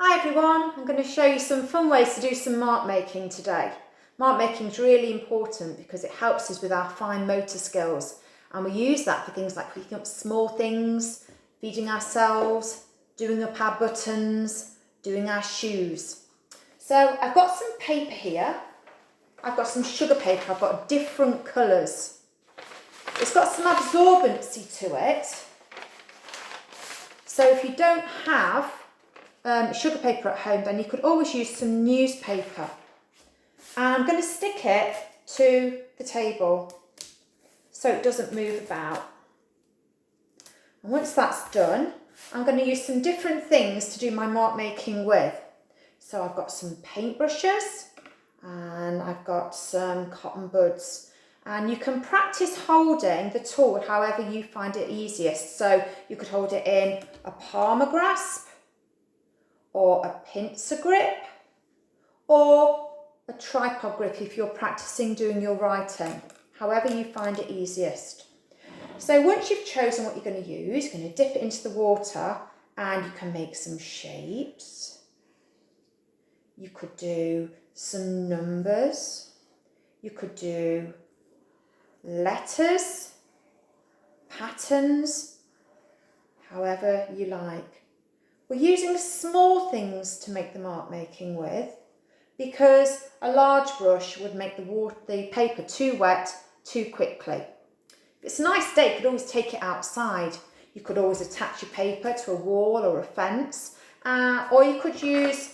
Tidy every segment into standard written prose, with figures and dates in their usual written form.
Hi everyone, I'm going to show you some fun ways to do some mark making today. Mark making is really important because it helps us with our fine motor skills, and we use that for things like picking up small things, feeding ourselves, doing up our buttons, doing our shoes. So I've got some paper here, I've got some sugar paper, I've got different colours. It's got some absorbency to it, so if you don't have sugar paper at home, then you could always use some newspaper. And I'm going to stick it to the table so it doesn't move about. And once that's done, I'm going to use some different things to do my mark making with. So I've got some paintbrushes and I've got some cotton buds. And you can practice holding the tool however you find it easiest. So you could hold it in a palm grasp, or a pincer grip, or a tripod grip if you're practicing doing your writing, however you find it easiest. So once you've chosen what you're going to use, you're going to dip it into the water and you can make some shapes. You could do some numbers, you could do letters, patterns, however you like. We're using small things to make the mark making with because a large brush would make the paper too wet too quickly. If it's a nice day, you could always take it outside. You could always attach your paper to a wall or a fence, or you could use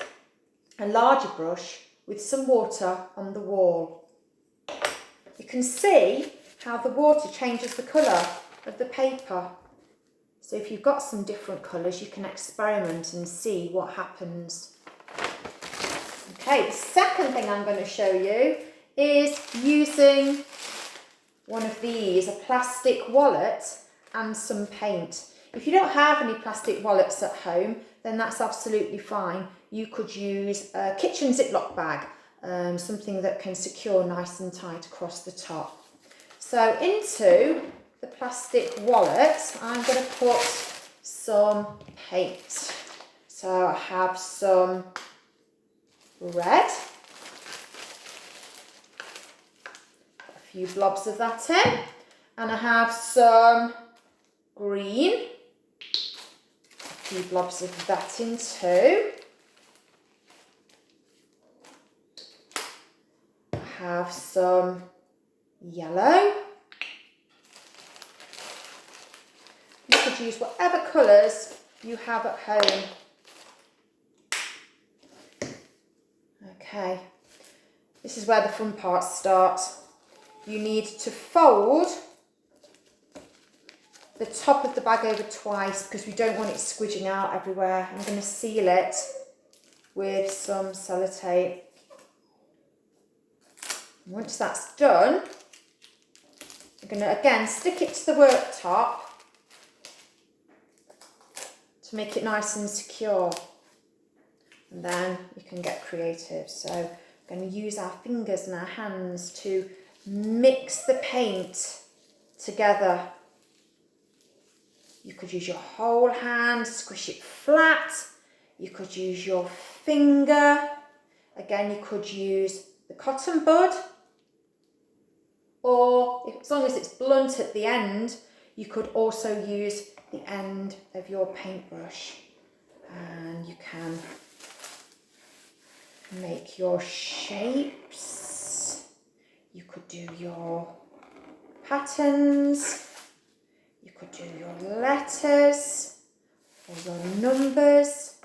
a larger brush with some water on the wall. You can see how the water changes the colour of the paper. So if you've got some different colours, you can experiment and see what happens. Okay, the second thing I'm going to show you is using one of these, a plastic wallet and some paint. If you don't have any plastic wallets at home, then that's absolutely fine. You could use a kitchen Ziploc bag, something that can secure nice and tight across the top. So into the plastic wallet, I'm going to put some paint. So I have some red, a few blobs of that in, and I have some green, a few blobs of that in too. I have some yellow. You could use whatever colours you have at home. Okay, this is where the fun part starts. You need to fold the top of the bag over twice because we don't want it squidging out everywhere. I'm going to seal it with some sellotape. Once that's done, I'm going to again stick it to the worktop to make it nice and secure, and then you can get creative. So we're going to use our fingers and our hands to mix the paint together. You could use your whole hand, squish it flat. You could use your finger. Again, you could use the cotton bud, or as long as it's blunt at the end, you could also use the end of your paintbrush, and you can make your shapes. You could do your patterns, you could do your letters or your numbers,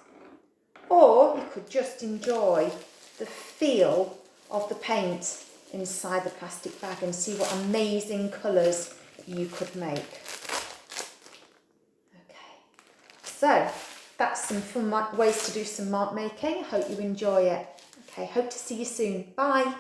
or you could just enjoy the feel of the paint inside the plastic bag and see what amazing colours you could make. So that's some fun ways to do some mark making. I hope you enjoy it. Okay, hope to see you soon. Bye.